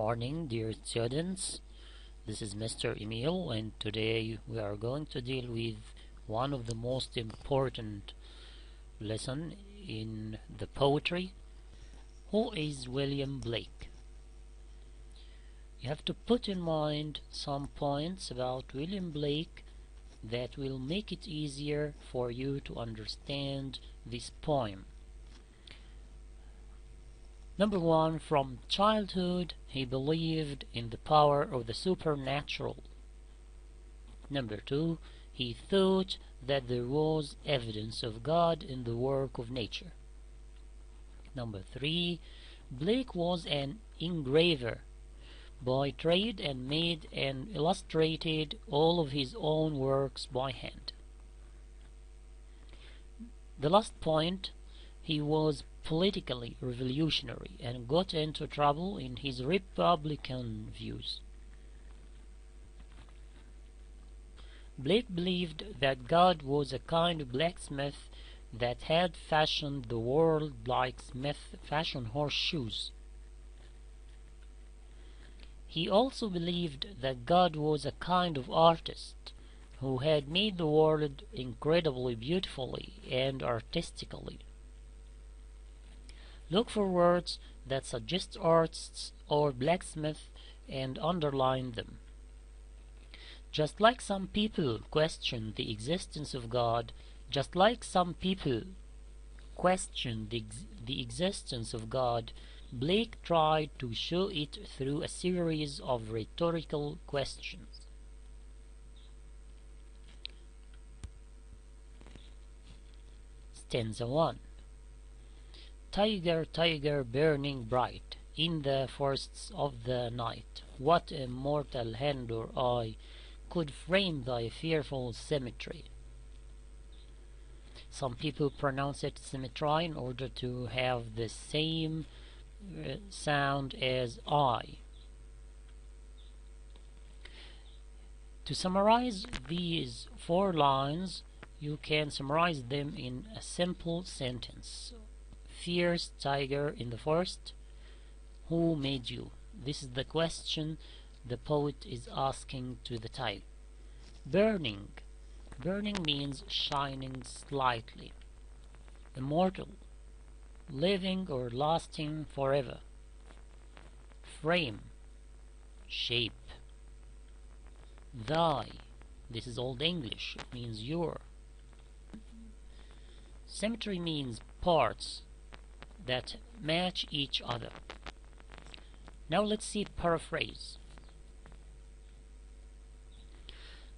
Morning, dear students. This is Mr. Emil, and today we are going to deal with one of the most important lesson in the poetry. Who is William Blake? You have to put in mind some points about William Blake that will make it easier for you to understand this poem. Number one, from childhood he believed in the power of the supernatural. Number two, he thought that there was evidence of God in the work of nature. Number three, Blake was an engraver by trade and made and illustrated all of his own works by hand. The last point, he was politically revolutionary and got into trouble in his Republican views. Blake believed that God was a kind of blacksmith that had fashioned the world like Smith fashioned horseshoes. He also believed that God was a kind of artist who had made the world incredibly beautifully and artistically. Look for words that suggest artists or blacksmith and underline them. Just like some people question the existence of God, Blake tried to show it through a series of rhetorical questions. Stanza 1. Tiger, tiger, burning bright in the forests of the night, what immortal hand or eye could frame thy fearful symmetry? Some people pronounce it symmetry in order to have the same sound as I. To summarize these 4 lines, you can summarize them in a simple sentence. Fierce tiger in the forest, who made you? This is the question the poet is asking to the tiger. Burning. Burning means shining slightly. Immortal. Living or lasting forever. Frame. Shape. Thy. This is Old English. It means your. Symmetry means parts that match each other. Now let's see paraphrase.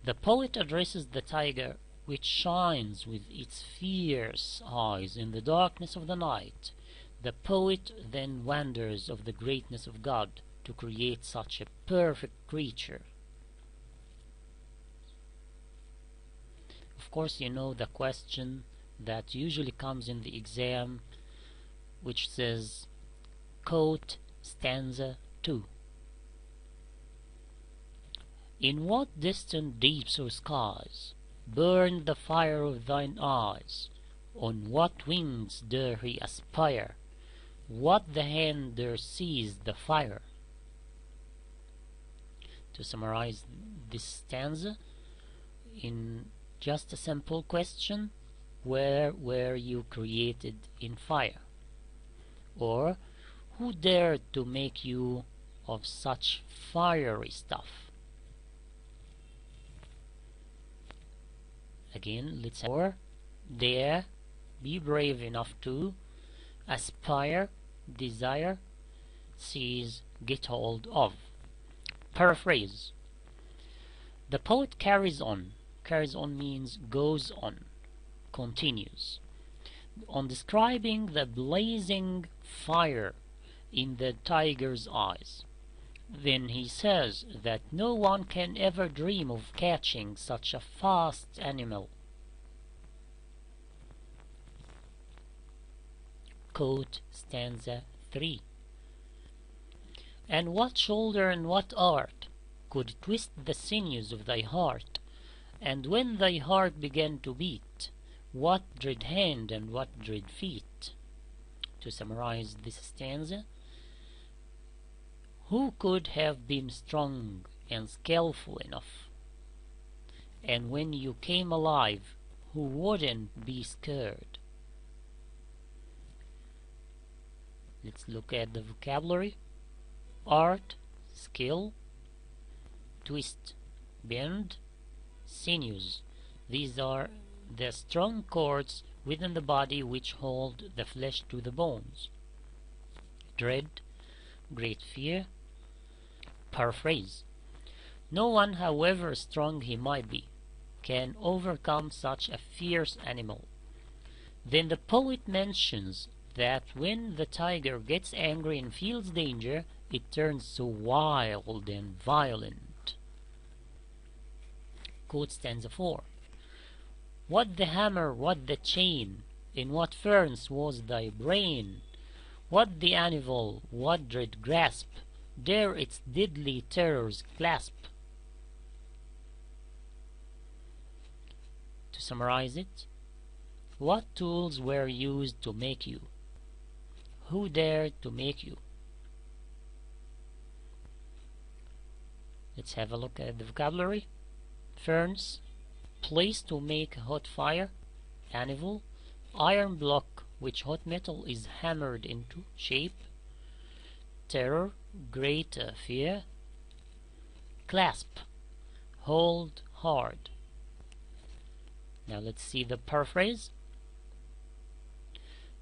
The poet addresses the tiger, which shines with its fierce eyes in the darkness of the night. The poet then wonders of the greatness of God to create such a perfect creature. Of course, you know the question that usually comes in the exam, which says, quote stanza 2. In what distant deeps or skies burned the fire of thine eyes? On what wings dare he aspire? What the hand dare seize the fire? To summarize this stanza in just a simple question, where were you created in fire? Or, who dared to make you of such fiery stuff? Again, let's say, or dare, be brave enough to, aspire, desire, seize, get hold of. Paraphrase. The poet carries on. Carries on means goes on, continues, on describing the blazing fire in the tiger's eyes. Then he says that no one can ever dream of catching such a fast animal. Quote stanza 3. And what shoulder and what art could twist the sinews of thy heart? And when thy heart began to beat, what dread hand and what dread feet? To summarize this stanza, Who could have been strong and skillful enough? And when you came alive, who wouldn't be scared? Let's look at the vocabulary. Art, skill, twist, bend, sinews. These are the strong cords within the body which hold the flesh to the bones. Dread, great fear. Paraphrase. No one, however strong he might be, can overcome such a fierce animal. Then the poet mentions that when the tiger gets angry and feels danger, it turns so wild and violent. Quote stanza 4. What the hammer, what the chain, in what ferns was thy brain? What the animal, what dread grasp, dare its deadly terrors clasp? To summarize it, what tools were used to make you? Who dared to make you? Let's have a look at the vocabulary. Ferns, place to make a hot fire. Animal, iron block which hot metal is hammered into shape. Terror, great fear. Clasp, hold hard. Now let's see the paraphrase.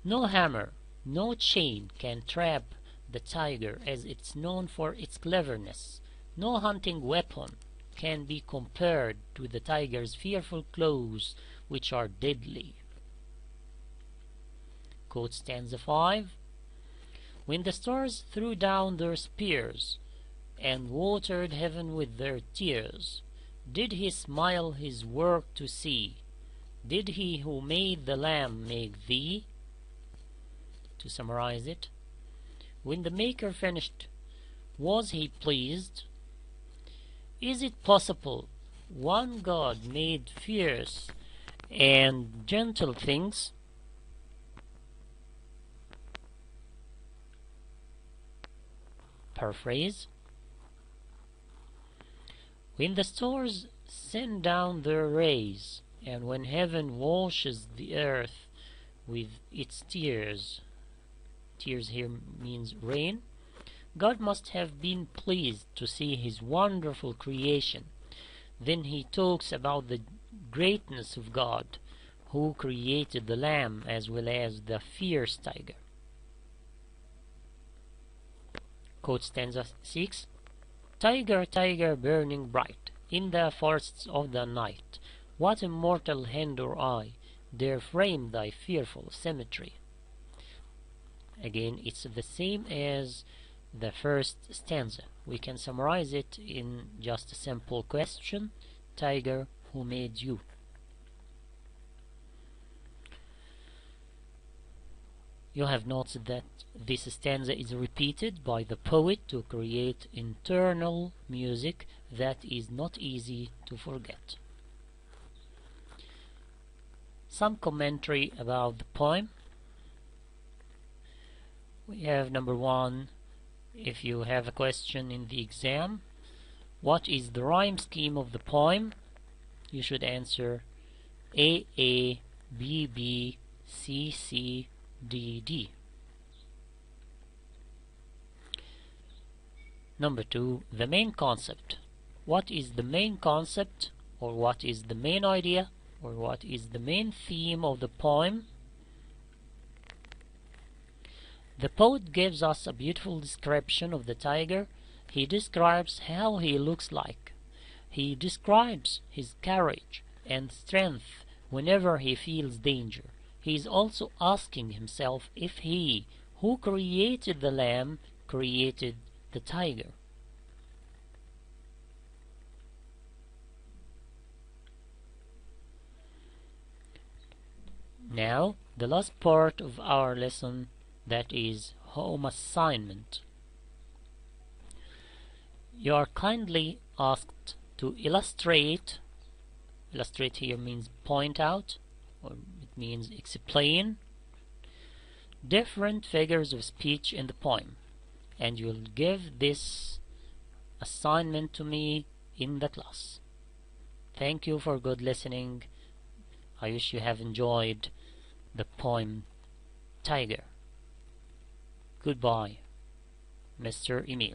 No hammer, no chain can trap the tiger, as it's known for its cleverness. No hunting weapon can be compared to the tiger's fearful claws, which are deadly. Quote stanza 5. When the stars threw down their spears and watered heaven with their tears, did he smile his work to see? Did he who made the lamb make thee? To summarize it, when the Maker finished, was he pleased? Is it possible one God made fierce and gentle things? Paraphrase. When the stars send down their rays, and when heaven washes the earth with its tears, tears here means rain, God must have been pleased to see his wonderful creation. Then he talks about the greatness of God, who created the lamb as well as the fierce tiger. Quote stanza 6. Tiger, tiger burning bright in the forests of the night, what immortal hand or eye dare frame thy fearful symmetry? Again, it's the same as the first stanza. We can summarize it in just a simple question. Tiger, who made you? You have noted that this stanza is repeated by the poet to create internal music that is not easy to forget. Some commentary about the poem. We have number 1. If you have a question in the exam, what is the rhyme scheme of the poem? You should answer A, B, B, C, D, D. Number 2, the main concept. What is the main concept, or what is the main idea, or what is the main theme of the poem? The poet gives us a beautiful description of the tiger. He describes how he looks like. He describes his courage and strength whenever he feels danger. He is also asking himself if he, who created the lamb, created the tiger. Now, the last part of our lesson, that is home assignment. You are kindly asked to illustrate here means point out, or it means explain different figures of speech in the poem. and you'll give this assignment to me in the class. Thank you for good listening. I wish you have enjoyed the poem Tiger. Goodbye, Mr. Emil.